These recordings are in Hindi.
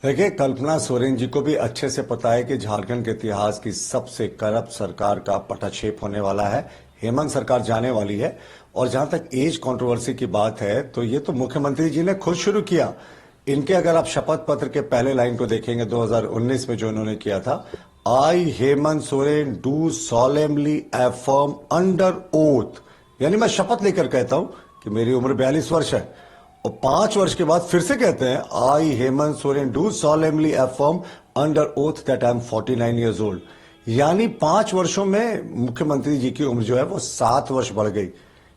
देखिए, कल्पना सोरेन जी को भी अच्छे से पता है कि झारखंड के इतिहास की सबसे करप्ट सरकार का पटाक्षेप होने वाला है। हेमंत सरकार जाने वाली है। और जहां तक एज कंट्रोवर्सी की बात है, तो ये तो मुख्यमंत्री जी ने खुद शुरू किया। इनके अगर आप शपथ पत्र के पहले लाइन को देखेंगे 2019 में जो इन्होंने किया था, I Hemant Soren do solemnly affirm under oath, यानी मैं शपथ लेकर कहता हूं कि मेरी उम्र 42 वर्ष है। और 5 वर्ष के बाद फिर से कहते हैं, I Hemant Soren do solemnly affirm under oath that I am 49 years old. यानी 5 वर्षों में मुख्यमंत्री जी की उम्र जो है वो 7 वर्ष बढ़ गई।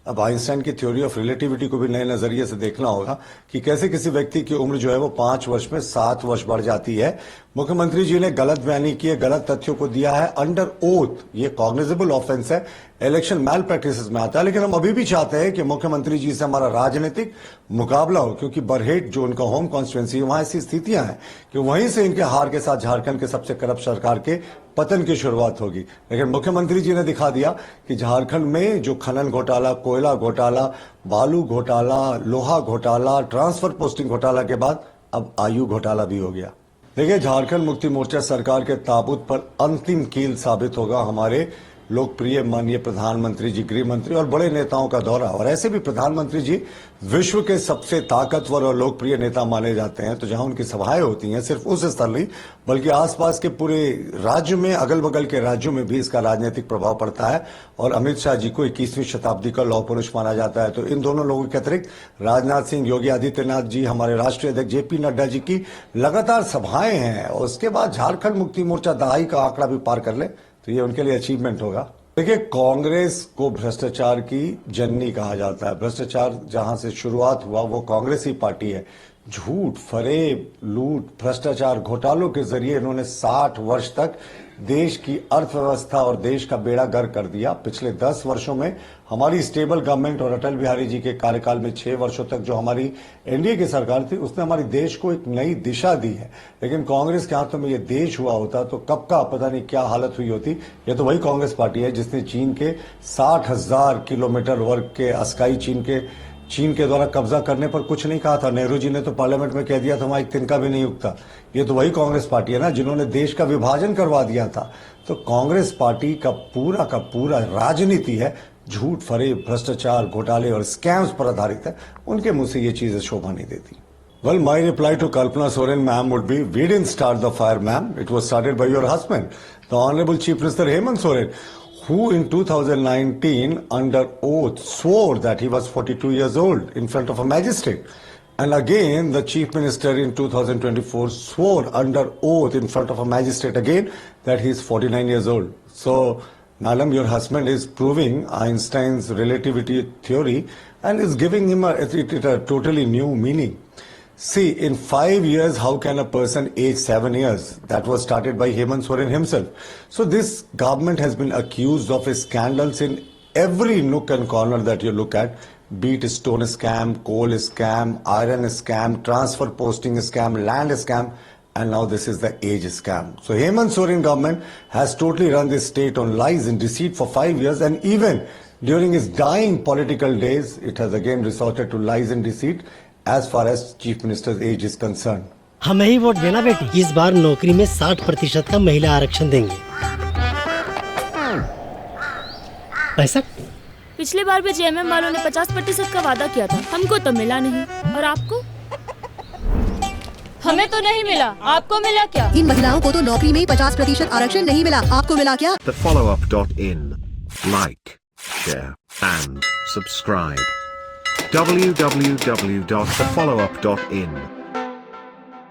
अब आइंस्टाइन की थ्योरी ऑफ रिलेटिविटी को भी नए नजरिए से देखना होगा कि कैसे किसी व्यक्ति की उम्र जो है वो 5 वर्ष में 7 वर्ष बढ़ जाती है। मुख्यमंत्री जी ने गलत बयानी की है, गलत तथ्यों को दिया है अंडर ओथ। ये कॉग्निजेबल ऑफेंस है, इलेक्शन मैल प्रैक्टिसेस में आता है। लेकिन हम अभी भी चाहते हैं कि मुख्यमंत्री जी से हमारा राजनीतिक मुकाबला हो, क्योंकि बरहेट जो उनका होम कॉन्स्टिट्यूंसी है, वहां ऐसी स्थितियां हैं कि वहीं से इनके हार के साथ झारखंड के सबसे करप्ट सरकार के पतन की शुरुआत होगी। लेकिन मुख्यमंत्री जी ने दिखा दिया कि झारखंड में जो खनन घोटाला, कोयला घोटाला, बालू घोटाला, लोहा घोटाला, ट्रांसफर पोस्टिंग घोटाला के बाद अब आयु घोटाला भी हो गया। देखिए, झारखंड मुक्ति मोर्चा सरकार के ताबूत पर अंतिम कील साबित होगा हमारे लोकप्रिय माननीय प्रधानमंत्री जी, गृह मंत्री और बड़े नेताओं का दौरा। और ऐसे भी प्रधानमंत्री जी विश्व के सबसे ताकतवर और लोकप्रिय नेता माने जाते हैं। तो जहां उनकी सभाएं होती हैं, सिर्फ उस स्तर नहीं बल्कि आसपास के पूरे राज्य में, अगल बगल के राज्यों में भी इसका राजनीतिक प्रभाव पड़ता है। और अमित शाह जी को 21वीं शताब्दी का लौह पुरुष माना जाता है। तो इन दोनों लोगों के अतिरिक्त राजनाथ सिंह, योगी आदित्यनाथ जी, हमारे राष्ट्रीय अध्यक्ष जेपी नड्डा जी की लगातार सभाएं हैं। और उसके बाद झारखंड मुक्ति मोर्चा दहाई का आंकड़ा भी पार कर ले तो ये उनके लिए अचीवमेंट होगा। देखिए, कांग्रेस को भ्रष्टाचार की जननी कहा जाता है। भ्रष्टाचार जहां से शुरुआत हुआ वो कांग्रेस ही पार्टी है। झूठ, फरेब, लूट, भ्रष्टाचार, घोटालों के जरिए इन्होंने 60 वर्ष तक देश की अर्थव्यवस्था और देश का बेड़ा गर्क कर दिया। पिछले 10 वर्षों में हमारी स्टेबल गवर्नमेंट और अटल बिहारी जी के कार्यकाल में 6 वर्षों तक जो हमारी एनडीए की सरकार थी, उसने हमारी देश को एक नई दिशा दी है। लेकिन कांग्रेस के हाथों में ये देश हुआ होता तो कब का पता नहीं क्या हालत हुई होती। ये तो वही कांग्रेस पार्टी है जिसने चीन के 60,000 किलोमीटर वर्ग के अस्काई चीन के द्वारा कब्जा करने पर कुछ नहीं कहा था। नेहरू जी ने तो पार्लियामेंट में कह दिया था वहां एक तिनका भी नहीं उगता। ये तो वही कांग्रेस पार्टी है ना जिन्होंने देश का विभाजन करवा दिया था। तो कांग्रेस पार्टी का पूरा राजनीति है झूठ, फरेब, भ्रष्टाचार, घोटाले और स्कैम्स पर आधारित है। उनके मुंह से ये चीजें शोभा नहीं देती। Well, my reply to Kalpana Soren ma'am would be, we didn't start the fire, ma'am. It was started by your husband, the Honorable Chief Minister Hemant Soren, who in 2019 under oath swore that he was 42 years old in front of a magistrate. And again, the Chief Minister in 2024 swore under oath in front of a magistrate again that he is 49 years old. So, Madam, your husband is proving Einstein's relativity theory and is giving him a totally new meaning. See, in 5 years, how can a person age 7 years? That was started by Hemant Soren himself. So this government has been accused of scandals in every nook and corner that you look at. Be it stone scam, coal scam, iron scam, transfer posting scam, land scam, and now this is the age scam. So Hemant Soren government has totally run this state on lies and deceit for 5 years, and even during his dying political days, it has again resorted to lies and deceit as far as Chief Minister's age is concerned. हमें ही वोट देना बेटी। इस बार नौकरी में 60% का महिला आरक्षण देंगे। पैसा पिछले बार भी जेएमएम वालों ने 50% का वादा किया था, हमको तो मिला नहीं। और आपको? हमें तो नहीं मिला, आपको मिला क्या? इन महिलाओं को तो नौकरी में 50% आरक्षण नहीं मिला, आपको मिला क्या? TheFollowUp.in. Like, share and subscribe. www.thefollowup.in